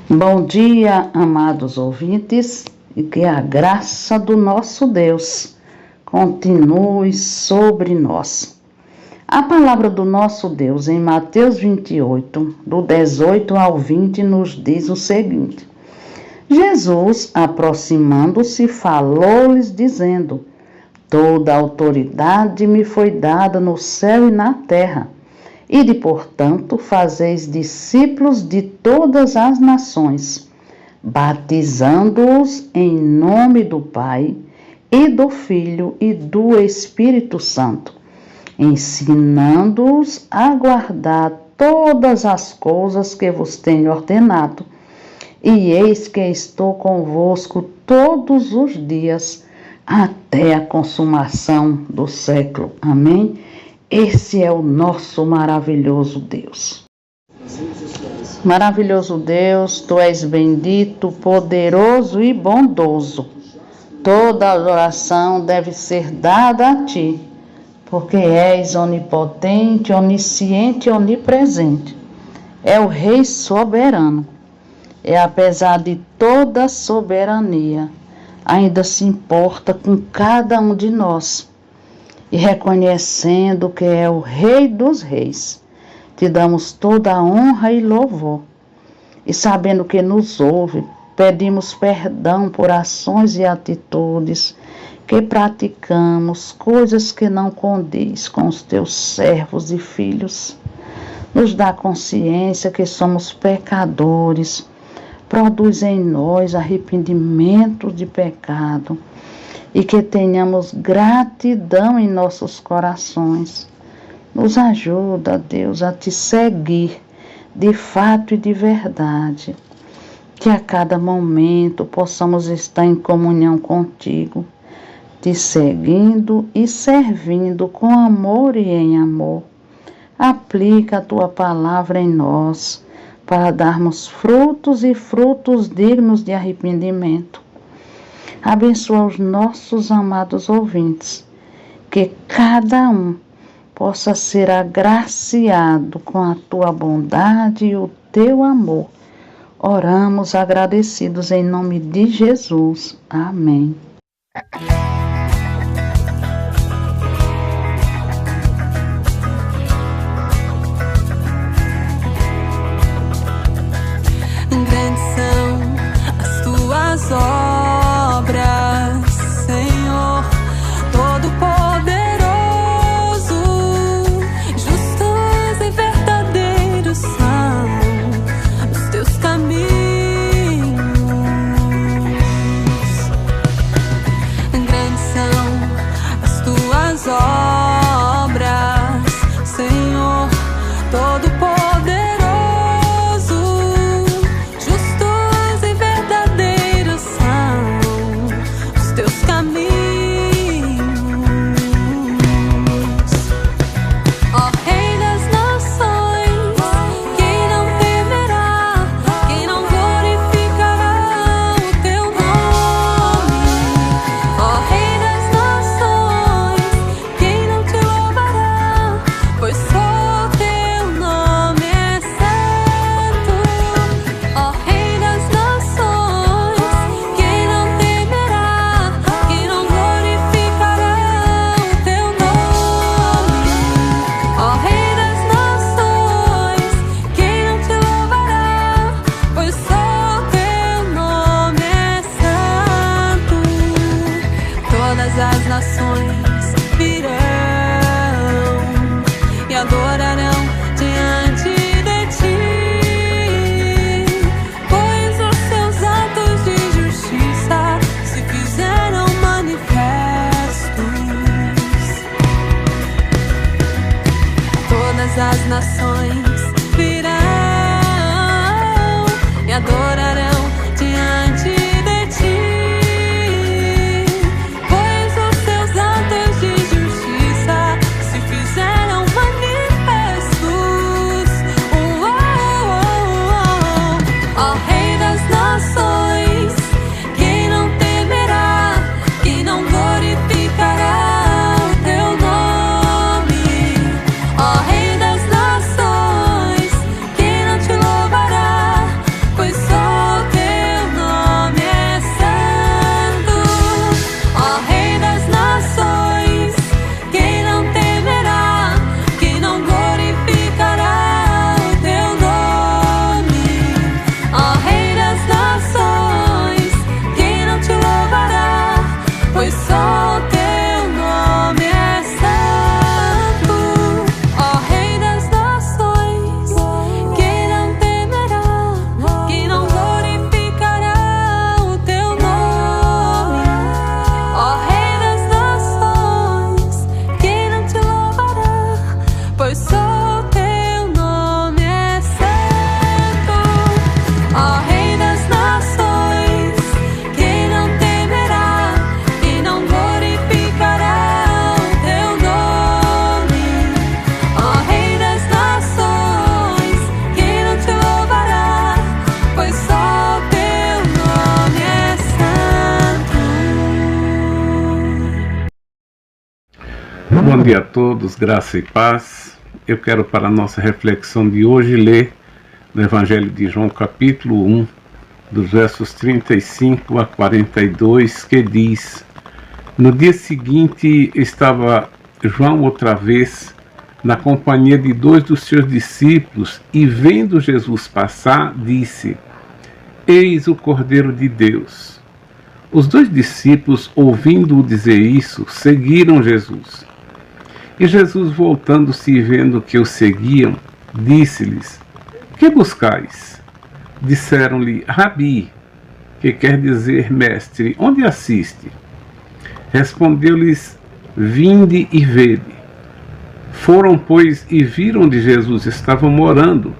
Bom dia, amados ouvintes, e que a graça do nosso Deus continue sobre nós. A palavra do nosso Deus em Mateus 28, do 18 ao 20, nos diz o seguinte: Jesus, aproximando-se, falou-lhes, dizendo: Toda a autoridade me foi dada no céu e na terra. Ide, portanto, fazeis discípulos de todas as nações, batizando-os em nome do Pai, e do Filho e do Espírito Santo, ensinando-os a guardar todas as coisas que vos tenho ordenado. E eis que estou convosco todos os dias, até a consumação do século. Amém? Esse é o nosso maravilhoso Deus. Maravilhoso Deus, Tu és bendito, poderoso e bondoso. Toda adoração deve ser dada a Ti, porque és onipotente, onisciente e onipresente. É o Rei soberano. E apesar de toda soberania, ainda se importa com cada um de nós. E reconhecendo que é o Rei dos Reis, Te damos toda a honra e louvor. E sabendo que nos ouve, pedimos perdão por ações e atitudes que praticamos, coisas que não condiz com os Teus servos e filhos. Nos dá consciência que somos pecadores, produz em nós arrependimento de pecado e que tenhamos gratidão em nossos corações. Nos ajuda, Deus, a Te seguir de fato e de verdade. Que a cada momento possamos estar em comunhão contigo, Te seguindo e servindo com amor e em amor. Aplica a Tua palavra em nós, para darmos frutos e frutos dignos de arrependimento. Abençoa os nossos amados ouvintes, que cada um possa ser agraciado com a Tua bondade e o Teu amor. Oramos agradecidos em nome de Jesus. Amém. Grandes são as Tuas obras, Senhor, Todo-Poderoso. Justos e verdadeiros são os Teus caminhos. Grandes são as Tuas obras, Senhor, Todo-Poderoso. As nações virão e adorarão diante de Ti, pois os Seus atos de justiça se fizeram manifestos. Todas as nações virão e adorarão diante de Ti. Oh, hey. dia a todos, graça e paz. Eu quero, para a nossa reflexão de hoje, ler no Evangelho de João, capítulo 1, dos versos 35 a 42, que diz: No dia seguinte estava João outra vez na companhia de 2 dos seus discípulos, e vendo Jesus passar, disse: Eis o Cordeiro de Deus. Os 2 discípulos, ouvindo-o dizer isso, seguiram Jesus. E Jesus, voltando-se e vendo que o seguiam, disse-lhes: Que buscais? Disseram-lhe: Rabi, que quer dizer mestre, onde assiste? Respondeu-lhes: Vinde e vede. Foram, pois, e viram onde Jesus estava morando,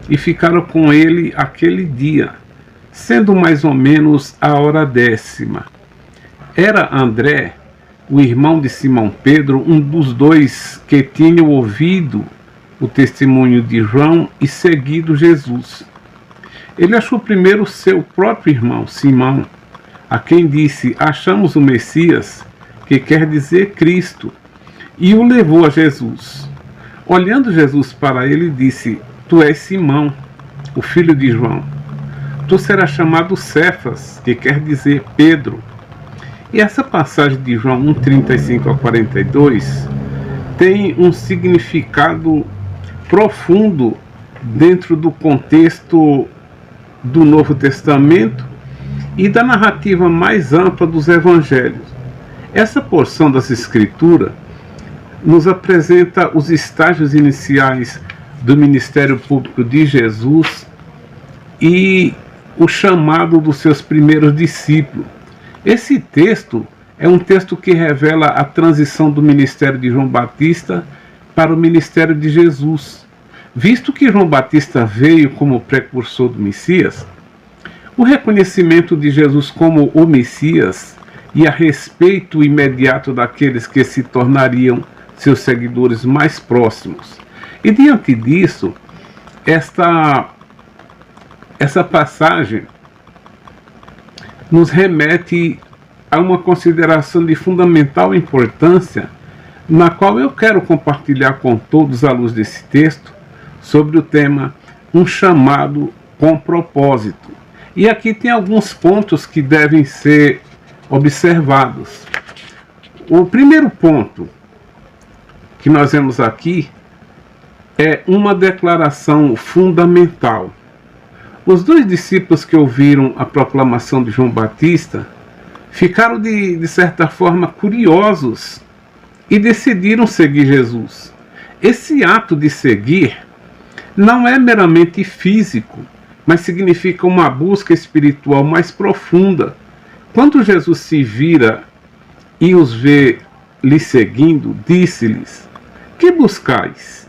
e ficaram com ele aquele dia, sendo mais ou menos a hora 10ª. Era André, o irmão de Simão Pedro, um dos 2 que tinham ouvido o testemunho de João e seguido Jesus. Ele achou primeiro seu próprio irmão, Simão, a quem disse: Achamos o Messias, que quer dizer Cristo, e o levou a Jesus. Olhando Jesus para ele, disse: Tu és Simão, o filho de João. Tu serás chamado Cefas, que quer dizer Pedro. E essa passagem de João 1, 35 a 42 tem um significado profundo dentro do contexto do Novo Testamento e da narrativa mais ampla dos Evangelhos. Essa porção das Escrituras nos apresenta os estágios iniciais do ministério público de Jesus e o chamado dos seus primeiros discípulos. Esse texto é um texto que revela a transição do ministério de João Batista para o ministério de Jesus. Visto que João Batista veio como precursor do Messias, o reconhecimento de Jesus como o Messias e a respeito imediato daqueles que se tornariam seus seguidores mais próximos. E diante disso, essa passagem nos remete a uma consideração de fundamental importância, na qual eu quero compartilhar com todos à luz desse texto, sobre o tema Um chamado com propósito. E aqui tem alguns pontos que devem ser observados. O primeiro ponto que nós vemos aqui é uma declaração fundamental. Os 2 discípulos que ouviram a proclamação de João Batista ficaram de certa forma curiosos e decidiram seguir Jesus. Esse ato de seguir não é meramente físico, mas significa uma busca espiritual mais profunda. Quando Jesus se vira e os vê lhe seguindo, disse-lhes: Que buscais?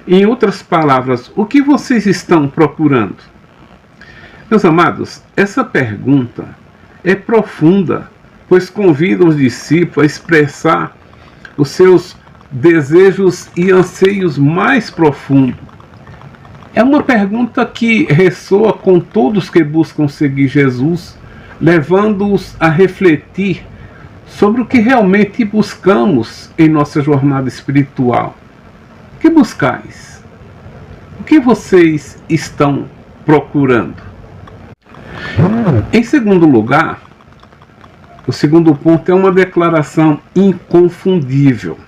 Em outras palavras, o que vocês estão procurando? Meus amados, essa pergunta é profunda, pois convida os discípulos a expressar os seus desejos e anseios mais profundos. É uma pergunta que ressoa com todos que buscam seguir Jesus, levando-os a refletir sobre o que realmente buscamos em nossa jornada espiritual. O que buscais? O que vocês estão procurando? Em segundo lugar, o segundo ponto é uma declaração inconfundível.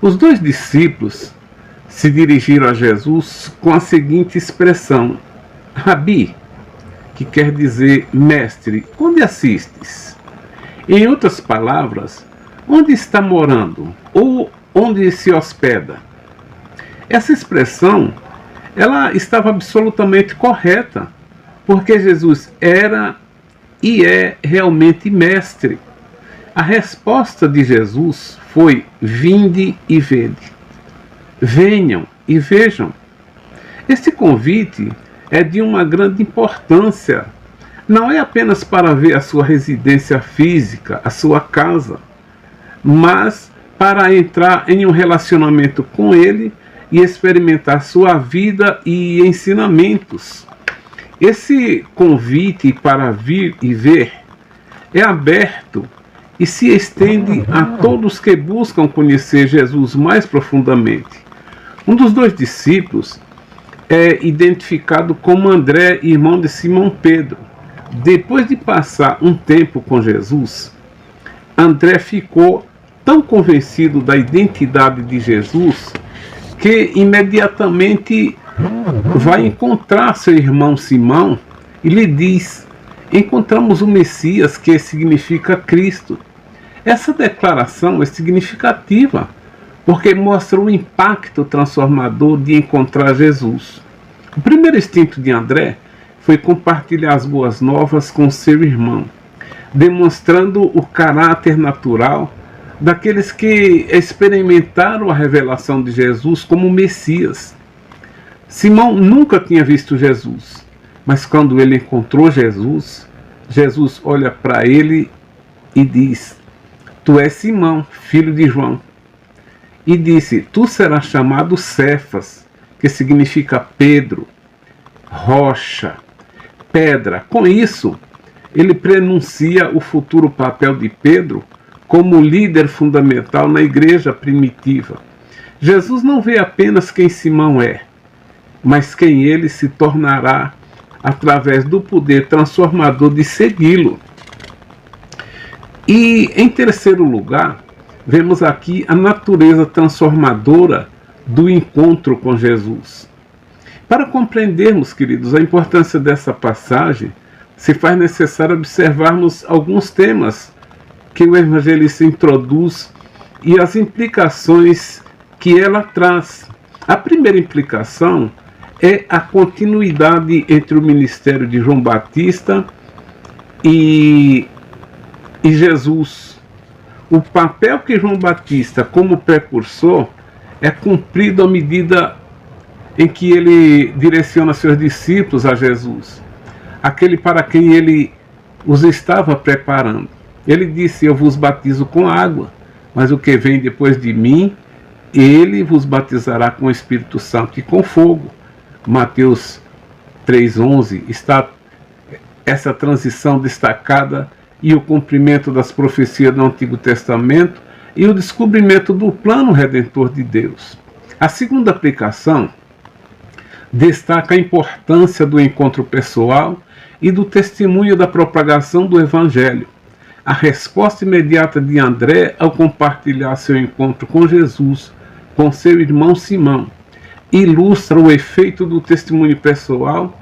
Os 2 discípulos se dirigiram a Jesus com a seguinte expressão: Rabi, que quer dizer mestre, onde assistes? Em outras palavras, onde está morando? Ou onde se hospeda? Essa expressão, ela estava absolutamente correta, porque Jesus era e é realmente mestre. A resposta de Jesus foi: vinde e vede. Venham e vejam. Este convite é de uma grande importância. Não é apenas para ver a sua residência física, a sua casa, mas para entrar em um relacionamento com Ele e experimentar sua vida e ensinamentos. Esse convite para vir e ver é aberto e se estende a todos que buscam conhecer Jesus mais profundamente. Um dos dois discípulos é identificado como André, irmão de Simão Pedro. Depois de passar um tempo com Jesus, André ficou tão convencido da identidade de Jesus que imediatamente vai encontrar seu irmão Simão e lhe diz: encontramos o Messias, que significa Cristo. Essa declaração é significativa, porque mostra o impacto transformador de encontrar Jesus. O primeiro instinto de André foi compartilhar as boas novas com seu irmão, demonstrando o caráter natural daqueles que experimentaram a revelação de Jesus como Messias. Simão nunca tinha visto Jesus, mas quando ele encontrou Jesus, Jesus olha para ele e diz: tu és Simão, filho de João. E disse: tu serás chamado Cefas, que significa Pedro, rocha, pedra. Com isso, ele prenuncia o futuro papel de Pedro como líder fundamental na igreja primitiva. Jesus não vê apenas quem Simão é, mas quem ele se tornará através do poder transformador de segui-lo. E, em terceiro lugar, vemos aqui a natureza transformadora do encontro com Jesus. Para compreendermos, queridos, a importância dessa passagem, se faz necessário observarmos alguns temas que o evangelista introduz e as implicações que ela traz. A primeira implicação é a continuidade entre o ministério de João Batista e Jesus. O papel que João Batista, como precursor, é cumprido à medida em que ele direciona seus discípulos a Jesus, aquele para quem ele os estava preparando. Ele disse: eu vos batizo com água, mas o que vem depois de mim, ele vos batizará com o Espírito Santo e com fogo. Mateus 3,11 está essa transição destacada e o cumprimento das profecias do Antigo Testamento e o descobrimento do plano redentor de Deus. A segunda aplicação destaca a importância do encontro pessoal e do testemunho da propagação do Evangelho. A resposta imediata de André ao compartilhar seu encontro com Jesus, com seu irmão Simão, ilustra o efeito do testemunho pessoal,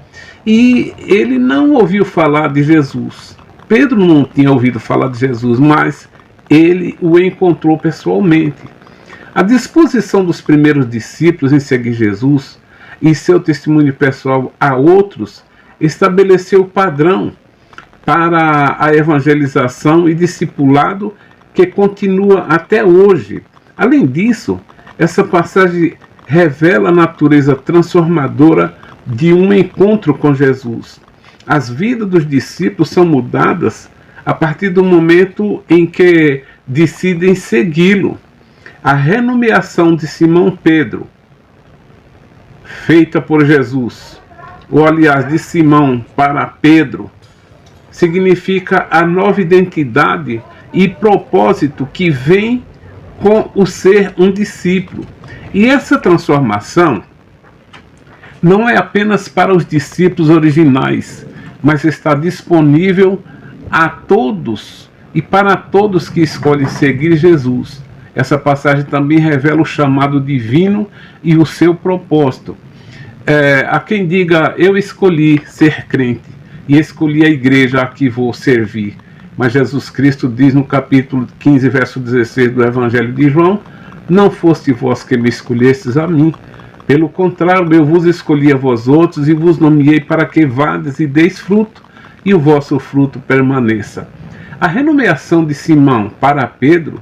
e ele não ouviu falar de Jesus. Pedro não tinha ouvido falar de Jesus, mas ele o encontrou pessoalmente. A disposição dos primeiros discípulos em seguir Jesus e seu testemunho pessoal a outros estabeleceu o padrão para a evangelização e discipulado que continua até hoje. Além disso, essa passagem revela a natureza transformadora de um encontro com Jesus. As vidas dos discípulos são mudadas a partir do momento em que decidem segui-lo. A renomeação de Simão Pedro, feita por Jesus, ou aliás de Simão para Pedro, significa a nova identidade e propósito que vem com o ser um discípulo. E essa transformação não é apenas para os discípulos originais, mas está disponível a todos e para todos que escolhem seguir Jesus. Essa passagem também revela o chamado divino e o seu propósito. Há quem diga: eu escolhi ser crente e escolhi a igreja a que vou servir. Mas Jesus Cristo diz no capítulo 15, verso 16 do Evangelho de João: não foste vós que me escolhestes a mim, pelo contrário, eu vos escolhi a vós outros e vos nomeei para que vades e deis fruto, e o vosso fruto permaneça. A renomeação de Simão para Pedro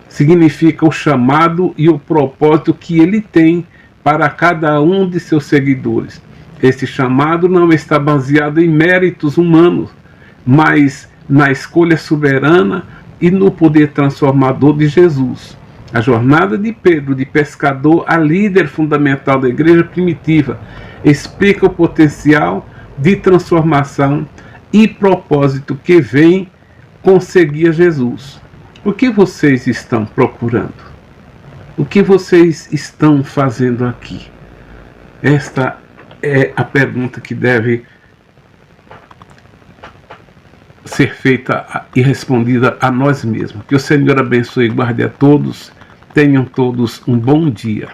significa o chamado e o propósito que ele tem para cada um de seus seguidores. Esse chamado não está baseado em méritos humanos, mas na escolha soberana e no poder transformador de Jesus. A jornada de Pedro, de pescador a líder fundamental da igreja primitiva, explica o potencial de transformação e propósito que vem com seguir Jesus. O que vocês estão procurando? O que vocês estão fazendo aqui? Esta é a pergunta que deve ser feita e respondida a nós mesmos. Que o Senhor abençoe e guarde a todos. Tenham todos um bom dia.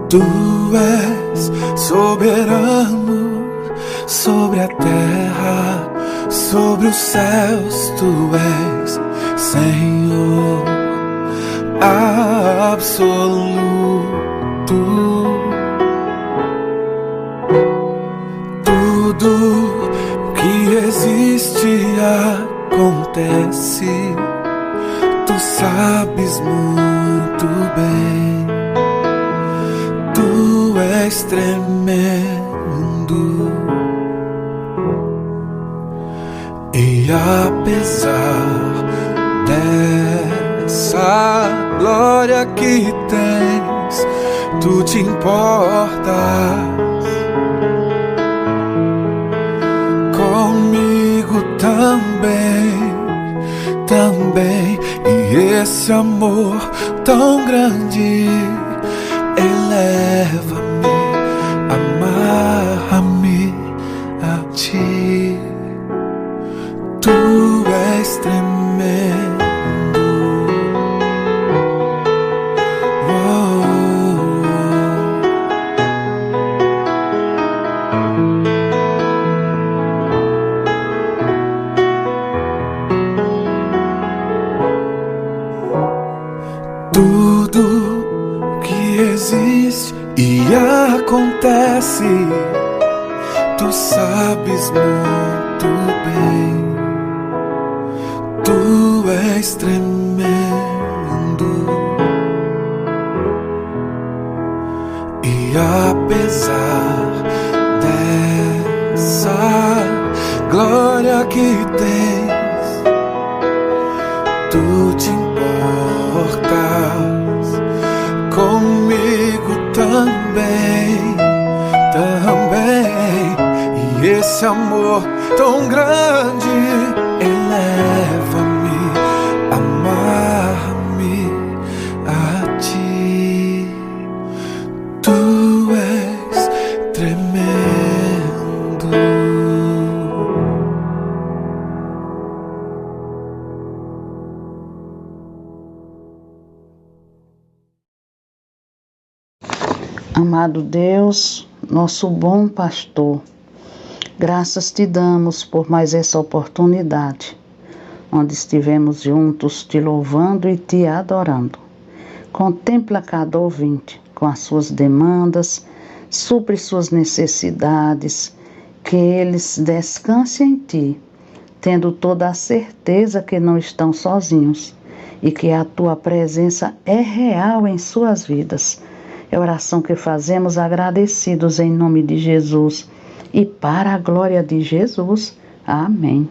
Tu és soberano sobre a terra, sobre os céus. Tu és Senhor absoluto. Tudo que existe acontece. Tu sabes muito bem. Tu és tremendo, e apesar dessa glória que tens, tu te importas comigo também, e esse amor tão grande eleva-me, amarra-me a ti. Tu és tremendo. Tudo que existe e acontece, tu sabes muito bem. Tu és tremendo, e apesar dessa glória que tens, tu te importas comigo também, e esse amor tão grande eleva-me, amarra-me a ti. Tu és tremendo. Amado Deus, nosso bom pastor, graças te damos por mais essa oportunidade, onde estivemos juntos te louvando e te adorando. Contempla cada ouvinte com as suas demandas, supre suas necessidades, que eles descansem em ti, tendo toda a certeza que não estão sozinhos e que a tua presença é real em suas vidas. É a oração que fazemos agradecidos em nome de Jesus e para a glória de Jesus. Amém.